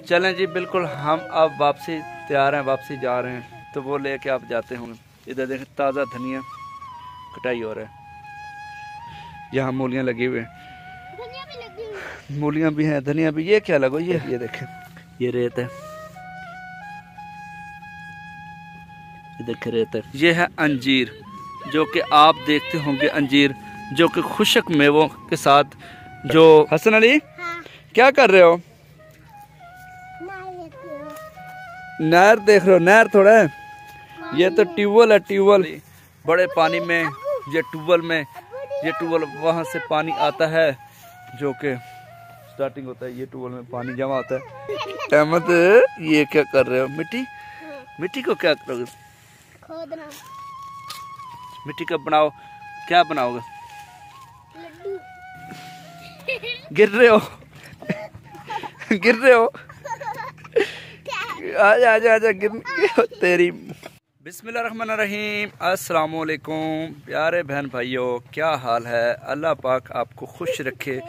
चलें जी, बिल्कुल हम अब वापसी तैयार हैं, वापसी जा रहे हैं। तो वो लेके आप जाते होंगे। इधर देखें ताज़ा धनिया कटाई हो रहा है। यहाँ मूलियाँ लगी हुई हैं, मूलियाँ भी हैं, धनिया भी। ये क्या लगो, ये देखें, ये रेत है, ये देखें रेत है। ये है अंजीर, जो कि आप देखते होंगे अंजीर, जो कि खुशक मेवों के साथ। जो हसन अली, हाँ। क्या कर रहे हो? नहर देख रहे हो? नहर थोड़ा है, ये तो ट्यूबवेल है। ट्यूबवेल बड़े पानी में, ये ट्यूबवेल में, ये ट्यूबवेल वहाँ से पानी आता है, जो कि स्टार्टिंग होता है, ये ट्यूबवेल में पानी जमा होता है। अहमद, ये क्या कर रहे हो? मिट्टी को क्या करोगे? खोदना। मिट्टी का बनाओ, क्या बनाओगे? गिर रहे हो? गिर रहे हो? आजा आजा आजा, गिर तेरी। बिस्मिल्लाहिर्रहमानिर्रहीम। अस्सलाम वालेकुम प्यारे बहन भाइयों, क्या हाल है? अल्लाह पाक आपको खुश रखे।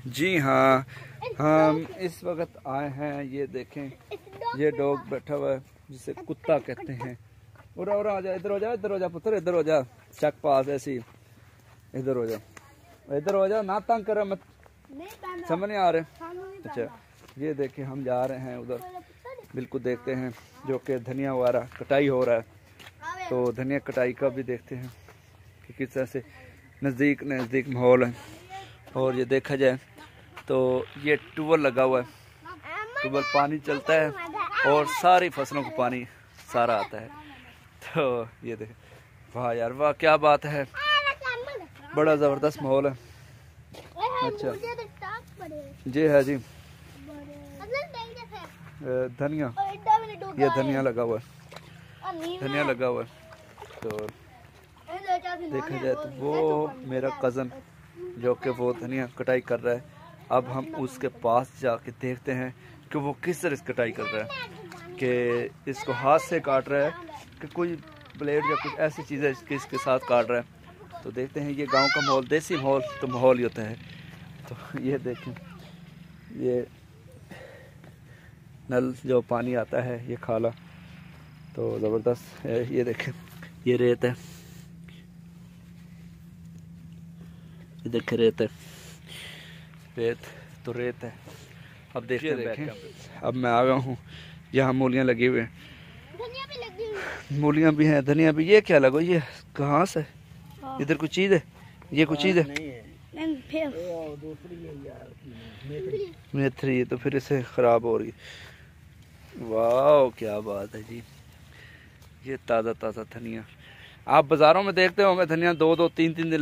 जी हाँ, हम इस वक्त आए हैं, ये देखें, ये डॉग बैठा हुआ है जिसे कुत्ता कहते हैं। उरा उरा, आजा, इधर हो जा, इधर हो जा पुत्र, इधर हो जा, चक पास ऐसी, इधर हो जा, इधर हो जा, ना तंग कर मत, समझ नहीं आ रहे? अच्छा, ये देखें हम जा रहे हैं उधर, बिल्कुल देखते हैं, जो कि धनिया वगैरह कटाई हो रहा है। तो धनिया कटाई का भी देखते हैं कि किस तरह से नज़दीक माहौल है। और ये देखा जाए तो ये ट्यूबवेल लगा हुआ है, ट्यूबवेल पानी चलता है और सारी फसलों को पानी सारा आता है। तो ये देख, वाह यार वाह, क्या बात है, बड़ा ज़बरदस्त माहौल है। अच्छा, जी है जी, धनिया, ये धनिया लगा हुआ है, धनिया लगा हुआ है। तो देखा जाए तो वो मेरा कज़न, जो कि वो धनिया कटाई कर रहा है। अब हम उसके पास जाके देखते हैं कि वो किस तरह से कटाई कर रहा है, कि इसको हाथ से काट रहा है कि कोई ब्लेड या कुछ ऐसी चीज़ है इसके साथ काट रहा है। तो देखते हैं, ये गांव का माहौल, देसी माहौल तो माहौल ही होता है। तो ये देखें, ये नल जो पानी आता है, ये खाला, तो ज़बरदस्त है। ये देखें, ये रेत है, ये देखें रेत है, रेत तो रेत है। अब देखते हैं, अब मैं आ गया हूँ, यहाँ मूलियाँ लगी हुई हैं, मूलियाँ भी हैं, धनिया भी। ये क्या लगो, ये कहाँ से? इधर कुछ चीज़ है, ये कुछ चीज़ है, मेथरी, तो फिर इसे ख़राब हो रही है। वाह क्या बात है जी, ये ताज़ा ताज़ा धनिया। आप बाज़ारों में देखते होंगे धनिया 2-2, 3-3 दिन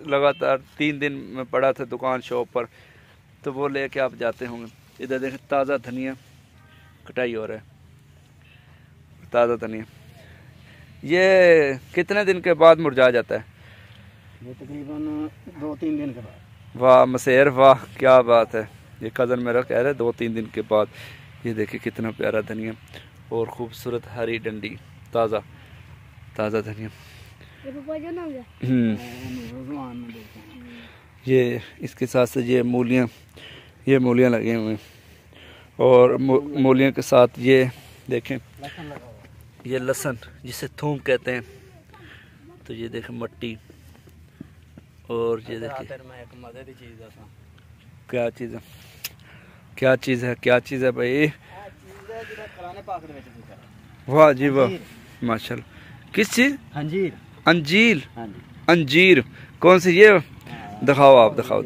लगातार 3 दिन में पड़ा था दुकान शॉप पर, तो वो लेके आप जाते होंगे। इधर देखें ताज़ा धनिया कटाई हो रहा है, ताज़ा धनिया। ये कितने दिन के बाद मुरझा जाता है? ये तकरीबन 2-3 दिन के बाद। वाह मसेर, वाह क्या बात है। ये कज़न मेरा कह रहा है 2-3 दिन के बाद। ये देखिए कितना प्यारा धनिया और खूबसूरत हरी डंडी, ताज़ा ताज़ा धनिया। ये इसके साथ से ये मूलियाँ लगी हुई हैं, और मूलियों के साथ ये देखें, ये लहसुन जिसे थूम कहते हैं। तो ये देखें मट्टी, और ये देखिए क्या चीज़ है, क्या चीज़ है, क्या चीज़ है भाई, वाह जी वाह, माशाल्लाह। किस चीज़? अंजीर। अंजीर, अंजीर कौन सी? ये दिखाओ, आप दिखाओ।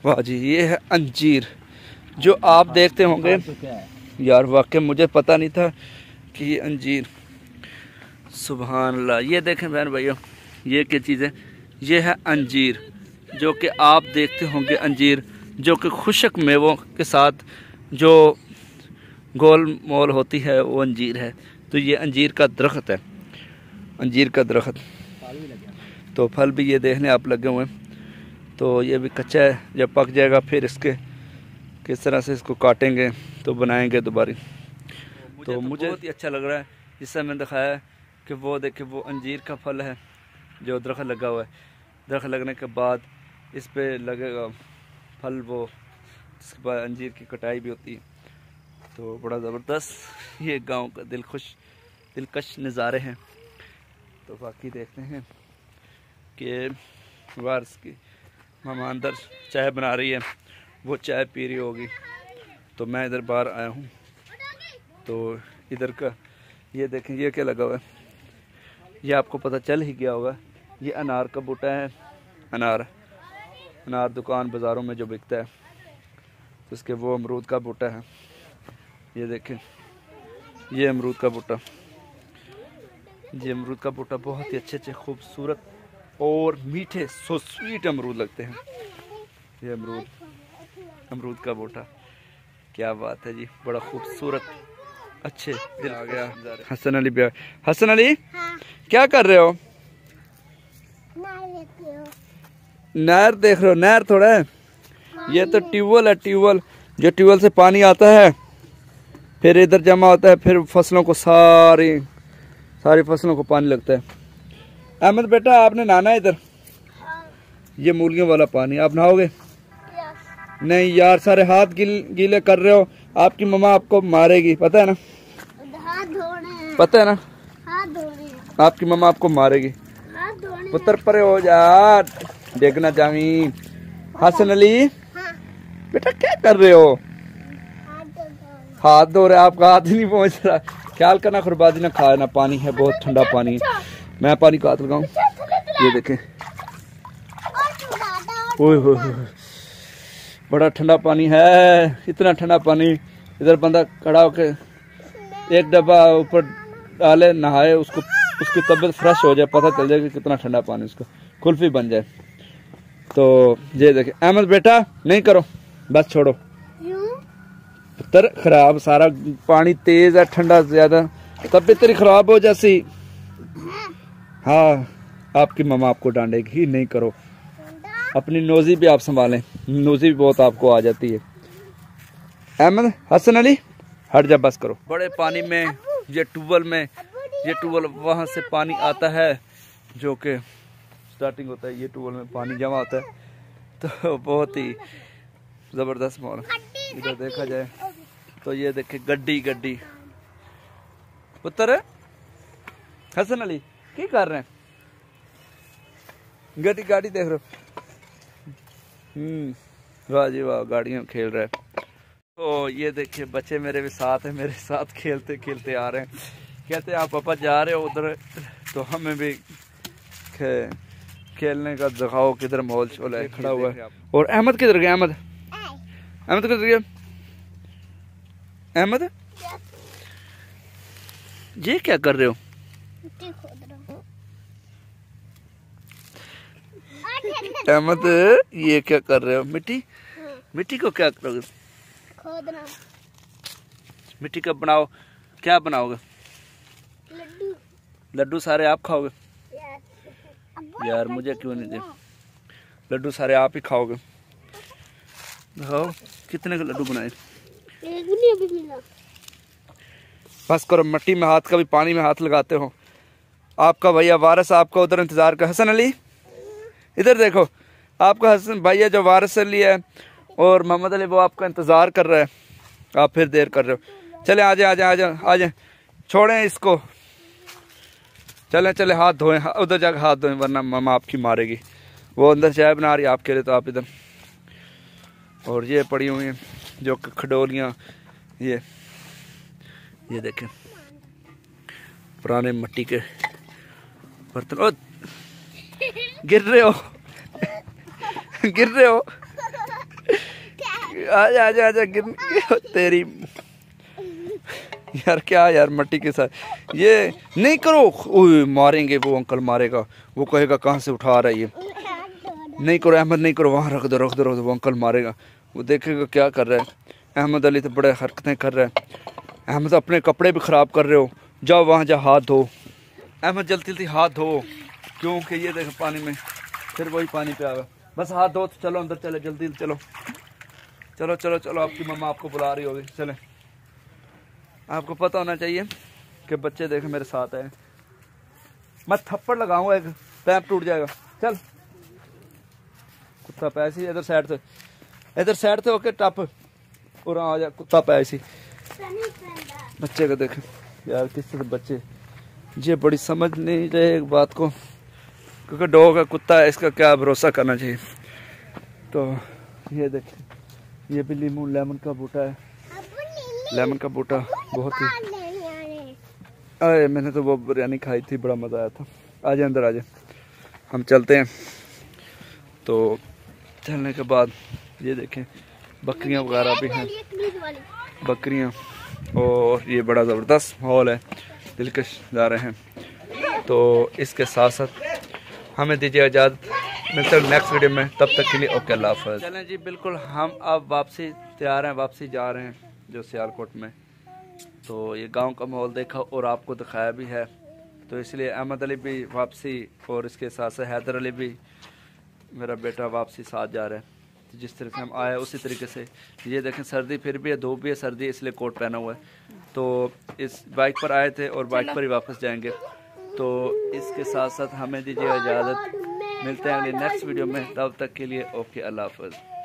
वाह जी, ये है अंजीर, जो आप देखते होंगे। यार वाकई मुझे पता नहीं था कि ये अंजीर, सुभान अल्लाह। ये देखें बहन भाइयों, ये क्या चीज़ है? ये है अंजीर, जो कि आप देखते होंगे अंजीर, जो कि खुशक मेवों के साथ जो गोल मोल होती है, वो अंजीर है। तो ये अंजीर का दरख्त है, अंजीर का दरख्त। तो फल भी ये देखने आप लगे हुए हैं। तो ये भी कच्चा है, जब पक जाएगा फिर इसके किस तरह से इसको काटेंगे तो बनाएंगे दोबारा। तो मुझे बहुत ही अच्छा लग रहा है, जिससे मैंने दिखाया है कि वो देखिए, वो अंजीर का फल है जो दरख्त लगा हुआ है। दरख्त लगने के बाद इस पे लगेगा फल, वो जिसके बाद अंजीर की कटाई भी होती है। तो बड़ा ज़बरदस्त ये गांव का दिलकश नज़ारे हैं। तो बाकी देखते हैं कि वारस की मामा अंदर चाय बना रही है, वो चाय पी रही होगी। तो मैं इधर बाहर आया हूँ। तो इधर का ये देखें, ये क्या लगा हुआ है, ये आपको पता चल ही गया होगा, ये अनार का बूटा है। अनार दुकान बाज़ारों में जो बिकता है, तो उसके वो अमरूद का बूटा है। ये देखें, ये अमरूद का बूटा, ये अमरूद का बूटा बहुत ही अच्छे खूबसूरत और मीठे सो स्वीट अमरूद लगते हैं। ये अमरूद का बूटा, क्या बात है जी, बड़ा खूबसूरत अच्छे दिल आ गया। हसन अली भैया, हसन अली हाँ। क्या कर रहे हो? नहर देख रहे हो? नहर थोड़ा है, ये तो ट्यूबवेल है। ट्यूबवेल, जो ट्यूबवेल से पानी आता है फिर इधर जमा होता है, फिर फसलों को सारी फसलों को पानी लगता है। अहमद बेटा, आपने नहाना है इधर? ये मूलियों वाला पानी, आप नहाओगे? नहीं यार, सारे हाथ गीले कर रहे हो, आपकी मम्मा आपको मारेगी, पता है ना? हाथ धोने, पता है ना? हाथ धोने, आपकी मम्मा आपको मारेगी। हाथ धोने। पुत्र परे हो जा, देखना चाहिए। हसन अली हाँ। बेटा क्या कर रहे हो? हाथ धो रहे, आपका हाथ ही नहीं पहुंच रहा। ख्याल करना, खुरबाजी ना खाए ना, पानी है बहुत ठंडा पानी है। मैं पानी को हाथ लगाऊं, ये देखें, ओए हो, बड़ा ठंडा पानी है, इतना ठंडा पानी। इधर बंदा खड़ा होके एक डब्बा ऊपर डाले, नहाए, उसकी तबीयत फ्रेश हो जाए, पता चल जाए कि कितना ठंडा पानी, उसको कुल्फी बन जाए। तो ये देखें। अहमद बेटा नहीं करो, बस छोड़ो, पुत्र खराब, सारा पानी तेज है, ठंडा ज्यादा, तबीयत तेरी खराब हो जैसी। हाँ, आपकी मम्मा आपको डांटेगी, नहीं करो। अपनी नोजी भी आप संभालें, नोजी भी बहुत आपको आ जाती है। अहमद, हसन अली हट जा, बस करो। बड़े पानी में ये ट्यूबवेल वहाँ से पानी आता है, जो कि स्टार्टिंग होता है, ये ट्यूबवेल में पानी जमा होता है। तो बहुत ही ज़बरदस्त माहौल। इधर देखा जाए तो ये देखे गड्डी पुत्र हसन अली क्या कर रहे हैं? गाड़ी देख रहे हो? वाह जी वाह, गाड़ियाँ खेल रहे हैं। तो ये देखिए बच्चे मेरे भी साथ हैं, मेरे साथ खेलते खेलते आ रहे हैं। कहते हैं आप पापा जा रहे हो उधर, तो हमें भी खेलने का दिखाओ, किधर माहौल शोल है। खड़ा हुआ है। और अहमद किधर गया? अहमद किधर गया? अहमद ये क्या कर रहे हो? अहमद ये क्या कर रहे हो? मिट्टी को क्या करोगे? खोदना। मिट्टी का बनाओ, क्या बनाओगे? लड्डू सारे आप खाओगे? यार मुझे क्यों नहीं दे? लड्डू सारे आप ही खाओगे। दिखाओ कितने के लड्डू बनाए। एक भी अभी मिला। बस करो, मिट्टी में हाथ, कभी पानी में हाथ लगाते हो। आपका भैया वारिस आपका उधर इंतजार कर। हसन अली इधर देखो, आपका हसन भैया जो वारिस अली है और मोहम्मद अली वो आपका इंतजार कर रहा है, आप फिर देर कर रहे हो। चले आ जाए, छोड़ें इसको, चले हाथ धोएं, उधर जाकर हाथ धोएं, वरना मामा आपकी मारेगी। वो अंदर चाय बना रही है आपके लिए, तो आप इधर। और ये पड़ी हुई हैं जो खडोलियाँ, ये देखें पुराने मिट्टी के बर्तन। ओ गिर रहे हो आजा गिर तेरी यार, क्या यार मिट्टी के साथ ये नहीं करो। ओए मारेंगे, वो अंकल मारेगा, वो कहेगा कहाँ से उठा रहा है ये। नहीं करो अहमद, नहीं करो, वहाँ रख दो, वो अंकल मारेगा, वो देखेगा क्या कर रहा है। अहमद अली तो बड़े हरकतें कर रहा है। अहमद अपने कपड़े भी ख़राब कर रहे हो, जाओ वहाँ जा हाथ धो। अहमद जल्दी हाथ धो, क्योंकि ये देखो पानी में फिर वही पानी पे आएगा। बस हाथ धो, तो चलो अंदर, चले जल्दी चलो, आपकी मम्मा आपको बुला रही होगी। चले, आपको पता होना चाहिए कि बच्चे देखे मेरे साथ है। मैं थप्पड़ लगाऊंगा, एक पैर टूट जाएगा। चल कुत्ता पैसी, इधर साइड से होके टप और आ जा, कुत्ता पैसी। बच्चे को देखें यार, किस तरह बच्चे ये बड़ी समझ नहीं रहे एक बात को, क्योंकि डॉग है, कुत्ता है, इसका क्या भरोसा करना चाहिए। तो ये देखें, ये भी लेमन का बूटा है। लेमन का बूटा बहुत ही, अरे मैंने तो वो बिरयानी खाई थी, बड़ा मज़ा आया था। आजे अंदर आजे, हम चलते हैं। तो चलने के बाद ये देखें बकरियां वगैरह भी हैं, बकरियां, और ये बड़ा ज़बरदस्त माहौल है, दिलकश नज़ारे हैं। तो इसके साथ साथ हमें दीजिए इजाज़त, मिलते हैं नेक्स्ट वीडियो में, तब तक के लिए ओके, अल्लाह हाफ़िज़। चलें जी, बिल्कुल हम अब वापसी तैयार हैं, वापसी जा रहे हैं जो सियालकोट में। तो ये गांव का माहौल देखा और आपको दिखाया भी है, तो इसलिए अहमद अली भी वापसी, और इसके साथ साथ हैदर अली भी, मेरा बेटा, वापसी साथ जा रहा है। तो जिस तरह से हम आए उसी तरीके से, ये देखें सर्दी फिर भी है, धूप भी है, सर्दी इसलिए कोट पहना हुआ है। तो इस बाइक पर आए थे और बाइक पर ही वापस जाएंगे। तो इसके साथ साथ हमें दीजिए इजाज़त, मिलते हैं अगले नेक्स्ट वीडियो में, तब तक के लिए ओके, अल्लाह हाफ़िज़।